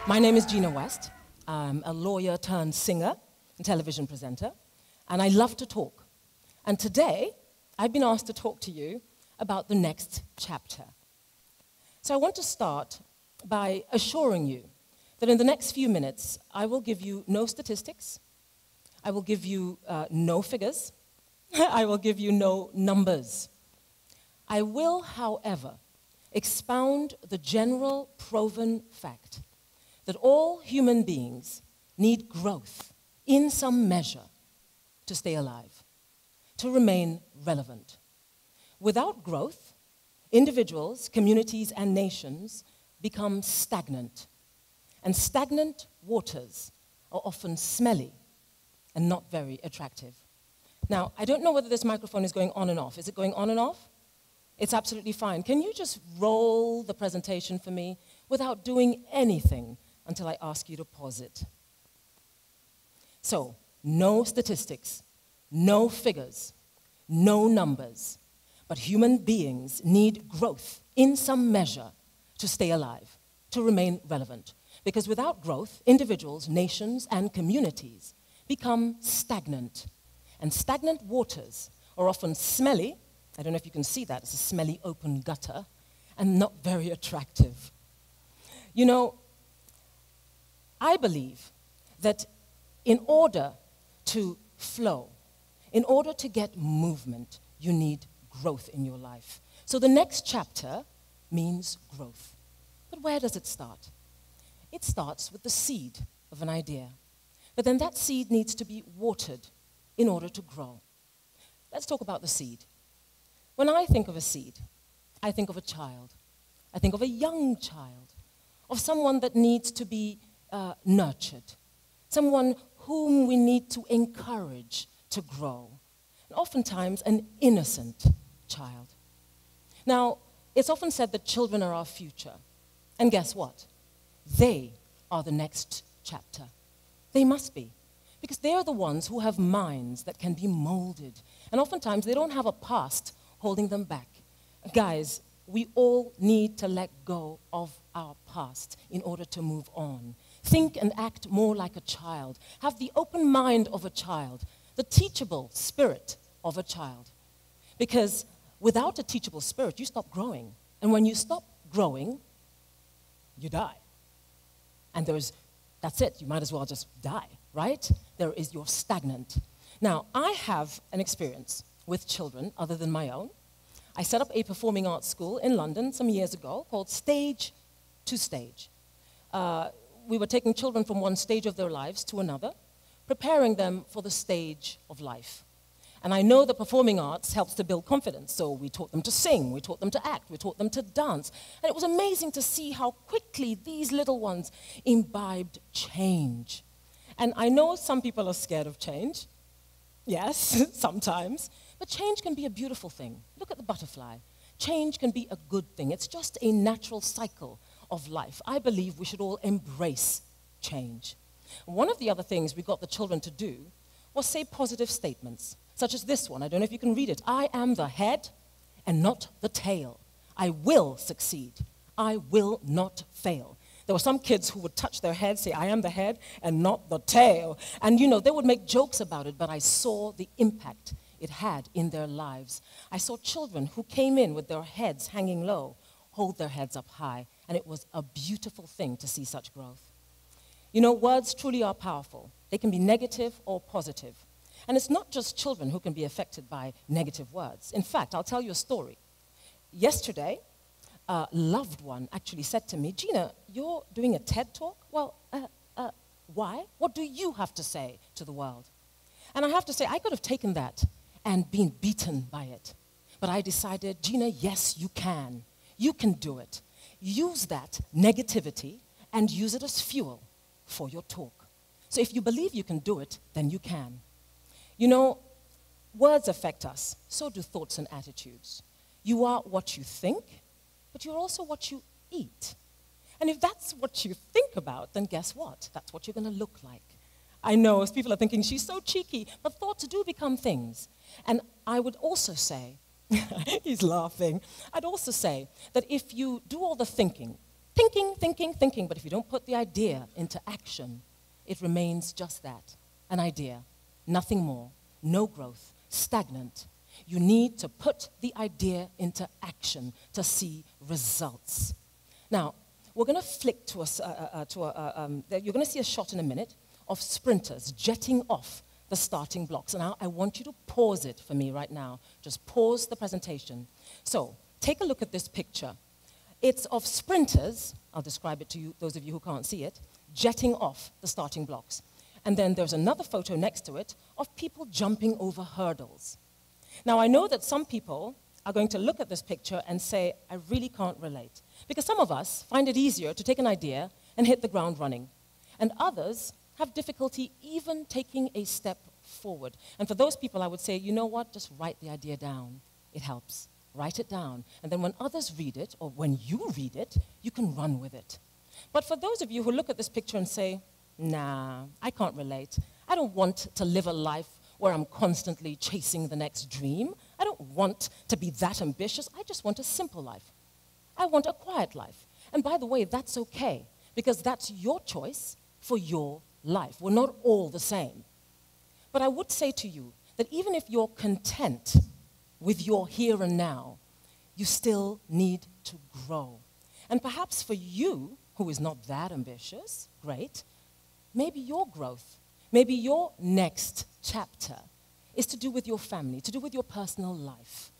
My name is Gena West. I'm a lawyer turned singer and television presenter, and I love to talk. And today, I've been asked to talk to you about the next chapter. So I want to start by assuring you that in the next few minutes, I will give you no statistics, I will give you no figures, I will give you no numbers. I will, however, expound the general proven fact that all human beings need growth in some measure to stay alive, to remain relevant. Without growth, individuals, communities, and nations become stagnant. And stagnant waters are often smelly and not very attractive. Now, I don't know whether this microphone is going on and off. Is it going on and off? It's absolutely fine. Can you just roll the presentation for me without doing anything until I ask you to pause it? So, no statistics, no figures, no numbers, but human beings need growth in some measure to stay alive, to remain relevant. Because without growth, individuals, nations, and communities become stagnant. And stagnant waters are often smelly. I don't know if you can see that. It's a smelly open gutter, and not very attractive. You know, I believe that in order to flow, in order to get movement, you need growth in your life. So the next chapter means growth. But where does it start? It starts with the seed of an idea. But then that seed needs to be watered in order to grow. Let's talk about the seed. When I think of a seed, I think of a child. I think of a young child, of someone that needs to be nurtured, someone whom we need to encourage to grow, and oftentimes an innocent child. Now, it's often said that children are our future, and guess what? They are the next chapter. They must be, because they are the ones who have minds that can be molded, and oftentimes they don't have a past holding them back. Guys, we all need to let go of our past in order to move on. Think and act more like a child. Have the open mind of a child, the teachable spirit of a child. Because without a teachable spirit, you stop growing. And when you stop growing, you die. And that's it. You might as well just die, right? You're stagnant. Now, I have an experience with children other than my own. I set up a performing arts school in London some years ago called Stage to Stage. We were taking children from one stage of their lives to another, preparing them for the stage of life. And I know that performing arts helps to build confidence, so we taught them to sing, we taught them to act, we taught them to dance. And it was amazing to see how quickly these little ones imbibed change. And I know some people are scared of change. Yes, sometimes. But change can be a beautiful thing. Look at the butterfly. Change can be a good thing. It's just a natural cycle of life. I believe we should all embrace change. One of the other things we got the children to do was say positive statements, such as this one. I don't know if you can read it. I am the head and not the tail. I will succeed. I will not fail. There were some kids who would touch their head, say, I am the head and not the tail. And, you know, they would make jokes about it, but I saw the impact it had in their lives. I saw children who came in with their heads hanging low, hold their heads up high, and it was a beautiful thing to see such growth. You know, words truly are powerful. They can be negative or positive. And it's not just children who can be affected by negative words. In fact, I'll tell you a story. Yesterday, a loved one actually said to me, Gena, you're doing a TED talk? Well, why? What do you have to say to the world? And I have to say, I could have taken that and been beaten by it. But I decided, Gena, yes, you can. You can do it. Use that negativity and use it as fuel for your talk. So if you believe you can do it, then you can. You know, words affect us. So do thoughts and attitudes. You are what you think, but you're also what you eat. And if that's what you think about, then guess what? That's what you're going to look like. I know, as people are thinking, she's so cheeky, but thoughts do become things. And I would also say, he's laughing, I'd also say that if you do all the thinking Thinking, thinking, thinking, but if you don't put the idea into action, it remains just that, an idea, nothing more, no growth, stagnant. You need to put the idea into action to see results. Now, we're going to flick to you're going to see a shot in a minute of sprinters jetting off the starting blocks. And I want you to pause it for me right now. Just pause the presentation. So, take a look at this picture. It's of sprinters, I'll describe it to you, those of you who can't see it, jetting off the starting blocks. And then there's another photo next to it of people jumping over hurdles. Now, I know that some people are going to look at this picture and say, I really can't relate. Because some of us find it easier to take an idea and hit the ground running. And others have difficulty even taking a step forward. And for those people, I would say, you know what? Just write the idea down. It helps. Write it down. And then when others read it, or when you read it, you can run with it. But for those of you who look at this picture and say, nah, I can't relate. I don't want to live a life where I'm constantly chasing the next dream. I don't want to be that ambitious. I just want a simple life. I want a quiet life. And by the way, that's okay, because that's your choice for your life. We're not all the same. But I would say to you that even if you're content with your here and now, you still need to grow. And perhaps for you, who is not that ambitious, great, maybe your growth, maybe your next chapter is to do with your family, to do with your personal life.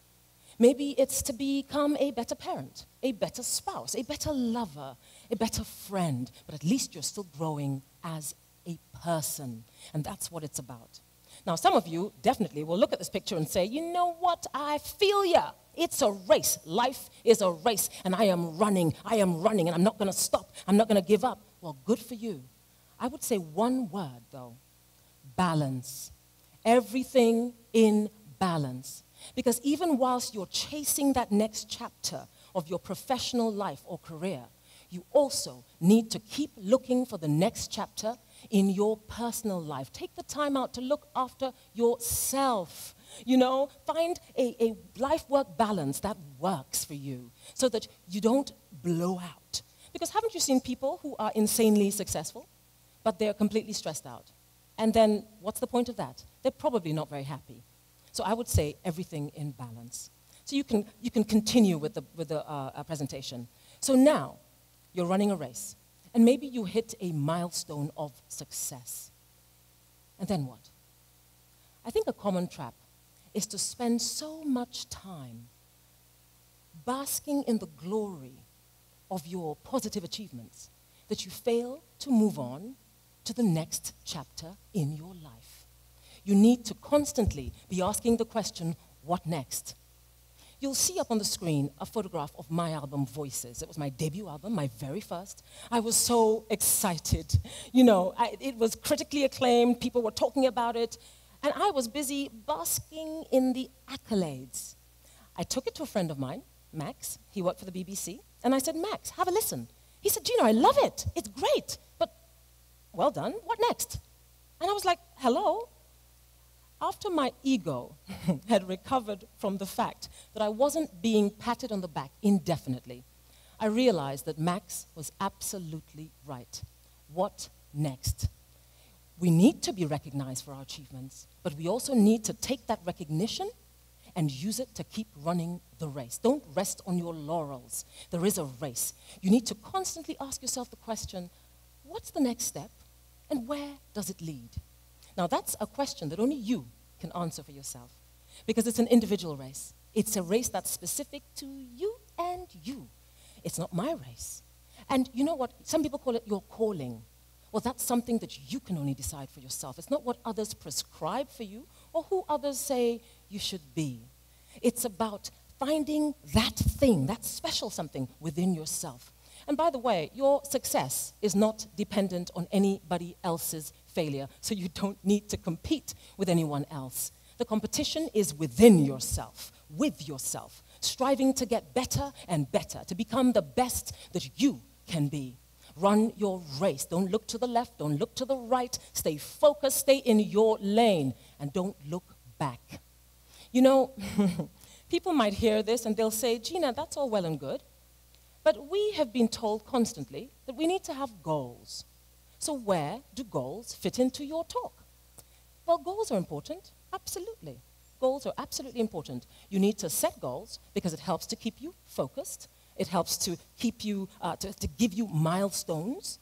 Maybe it's to become a better parent, a better spouse, a better lover, a better friend, but at least you're still growing as a person, and that's what it's about. Now, some of you definitely will look at this picture and say, you know what, I feel ya. It's a race. Life is a race, and I am running, and I'm not going to stop. I'm not going to give up. Well, good for you. I would say one word, though, balance. Everything in balance. Because even whilst you're chasing that next chapter of your professional life or career, you also need to keep looking for the next chapter in your personal life. Take the time out to look after yourself. You know, find a life-work balance that works for you so that you don't blow out. Because haven't you seen people who are insanely successful, but they're completely stressed out? And then what's the point of that? They're probably not very happy. So I would say everything in balance. So you can continue with the presentation. So now you're running a race, and maybe you hit a milestone of success. And then what? I think a common trap is to spend so much time basking in the glory of your positive achievements that you fail to move on to the next chapter in your life. You need to constantly be asking the question, what next? You'll see up on the screen a photograph of my album, Voices. It was my debut album, my very first. I was so excited. You know, it was critically acclaimed. People were talking about it. And I was busy basking in the accolades. I took it to a friend of mine, Max. He worked for the BBC. And I said, Max, have a listen. He said, Gena, I love it. It's great. But, well done. What next? And I was like, hello? After my ego had recovered from the fact that I wasn't being patted on the back indefinitely, I realized that Max was absolutely right. What next? We need to be recognized for our achievements, but we also need to take that recognition and use it to keep running the race. Don't rest on your laurels. There is a race. You need to constantly ask yourself the question, what's the next step and where does it lead? Now, that's a question that only you can answer for yourself because it's an individual race. It's a race that's specific to you and you. It's not my race. And you know what? Some people call it your calling. Well, that's something that you can only decide for yourself. It's not what others prescribe for you or who others say you should be. It's about finding that thing, that special something within yourself. And by the way, your success is not dependent on anybody else's failure, so you don't need to compete with anyone else. The competition is within yourself, with yourself, striving to get better and better, to become the best that you can be. Run your race. Don't look to the left, don't look to the right. Stay focused, stay in your lane, and don't look back. You know, people might hear this and they'll say, Gena, that's all well and good, But we have been told constantly that we need to have goals. So where do goals fit into your talk? Well, goals are important, absolutely. Goals are absolutely important. You need to set goals because it helps to keep you focused. It helps to keep you, to give you milestones.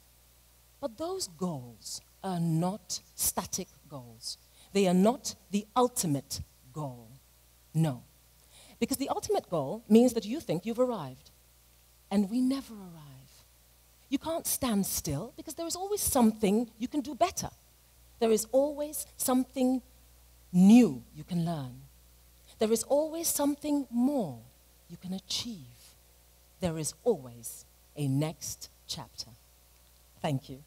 But those goals are not static goals. They are not the ultimate goal. No. Because the ultimate goal means that you think you've arrived. And we never arrive. You can't stand still because there is always something you can do better. There is always something new you can learn. There is always something more you can achieve. There is always a next chapter. Thank you.